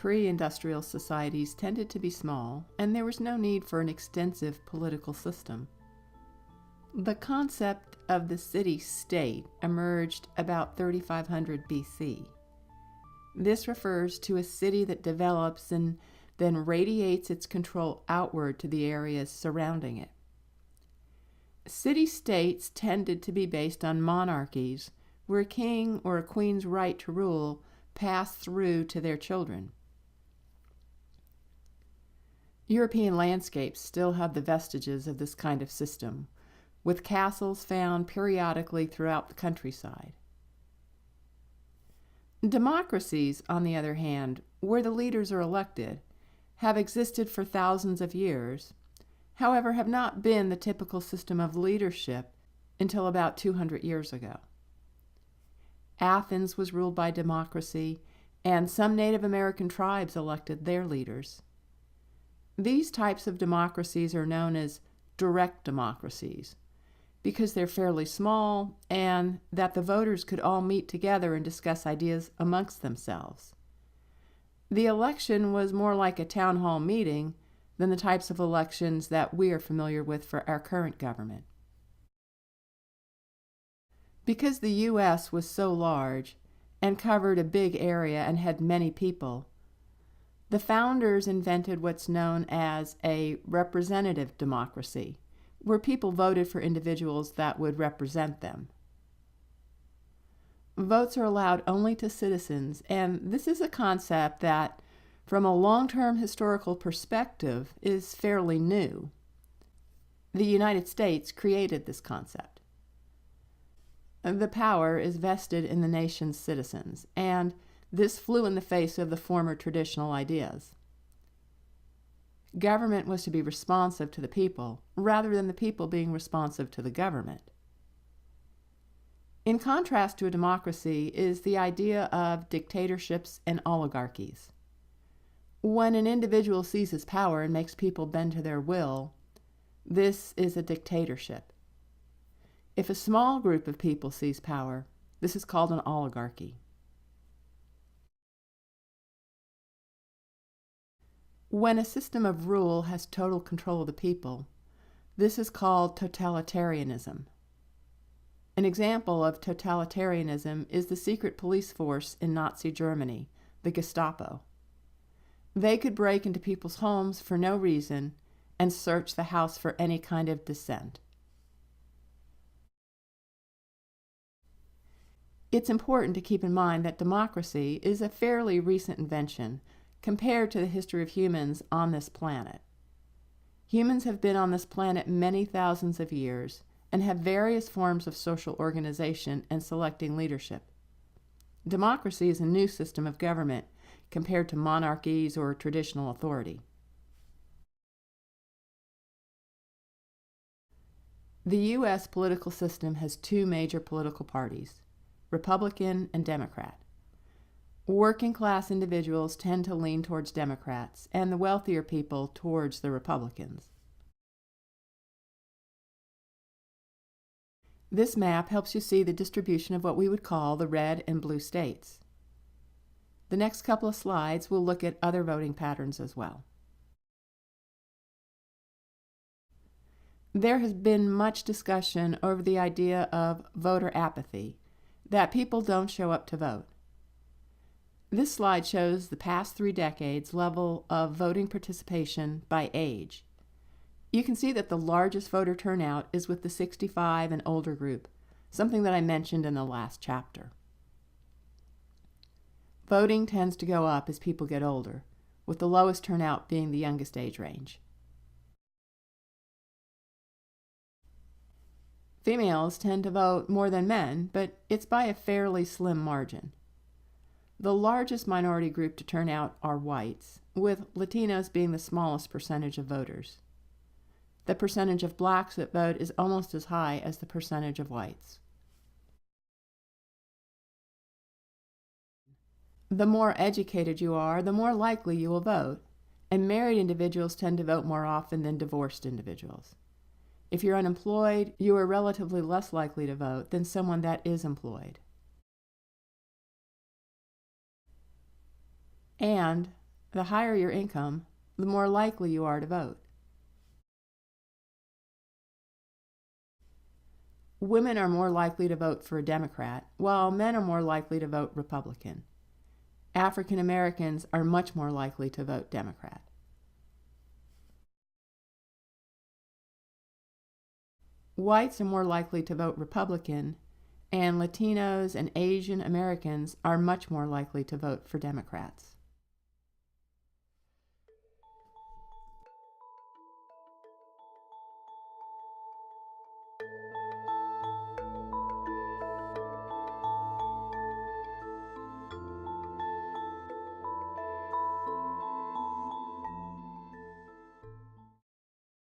pre-industrial societies tended to be small, and there was no need for an extensive political system. The concept of the city-state emerged about 3500 BC. This refers to a city that develops and then radiates its control outward to the areas surrounding it. City-states tended to be based on monarchies, where a king or a queen's right to rule passed through to their children. European landscapes still have the vestiges of this kind of system, with castles found periodically throughout the countryside. Democracies, on the other hand, where the leaders are elected, have existed for thousands of years, however have not been the typical system of leadership until about 200 years ago. Athens was ruled by democracy, and some Native American tribes elected their leaders. These types of democracies are known as direct democracies, because they're fairly small and that the voters could all meet together and discuss ideas amongst themselves. The election was more like a town hall meeting than the types of elections that we are familiar with for our current government. Because the U.S. was so large and covered a big area and had many people, the founders invented what's known as a representative democracy, where people voted for individuals that would represent them. Votes are allowed only to citizens, and this is a concept that, from a long-term historical perspective, is fairly new. The United States created this concept. The power is vested in the nation's citizens, and this flew in the face of the former traditional ideas. Government was to be responsive to the people, rather than the people being responsive to the government. In contrast to a democracy is the idea of dictatorships and oligarchies. When an individual seizes power and makes people bend to their will, this is a dictatorship. If a small group of people seize power, this is called an oligarchy. When a system of rule has total control of the people, this is called totalitarianism. An example of totalitarianism is the secret police force in Nazi Germany, the Gestapo. They could break into people's homes for no reason and search the house for any kind of dissent. It's important to keep in mind that democracy is a fairly recent invention compared to the history of humans on this planet. Humans have been on this planet many thousands of years and have various forms of social organization and selecting leadership. Democracy is a new system of government compared to monarchies or traditional authority. The U.S. political system has two major political parties, Republican and Democrat. Working-class individuals tend to lean towards Democrats, and the wealthier people towards the Republicans. This map helps you see the distribution of what we would call the red and blue states. The next couple of slides will look at other voting patterns as well. There has been much discussion over the idea of voter apathy, that people don't show up to vote. This slide shows the past 3 decades level of voting participation by age. You can see that the largest voter turnout is with the 65 and older group, something that I mentioned in the last chapter. Voting tends to go up as people get older, with the lowest turnout being the youngest age range. Females tend to vote more than men, but it's by a fairly slim margin. The largest minority group to turn out are whites, with Latinos being the smallest percentage of voters. The percentage of blacks that vote is almost as high as the percentage of whites. The more educated you are, the more likely you will vote, and married individuals tend to vote more often than divorced individuals. If you're unemployed, you are relatively less likely to vote than someone that is employed. And The higher your income, the more likely you are to vote. Women are more likely to vote for a Democrat, while men are more likely to vote Republican. African Americans are much more likely to vote Democrat. Whites are more likely to vote Republican, and Latinos and Asian Americans are much more likely to vote for Democrats.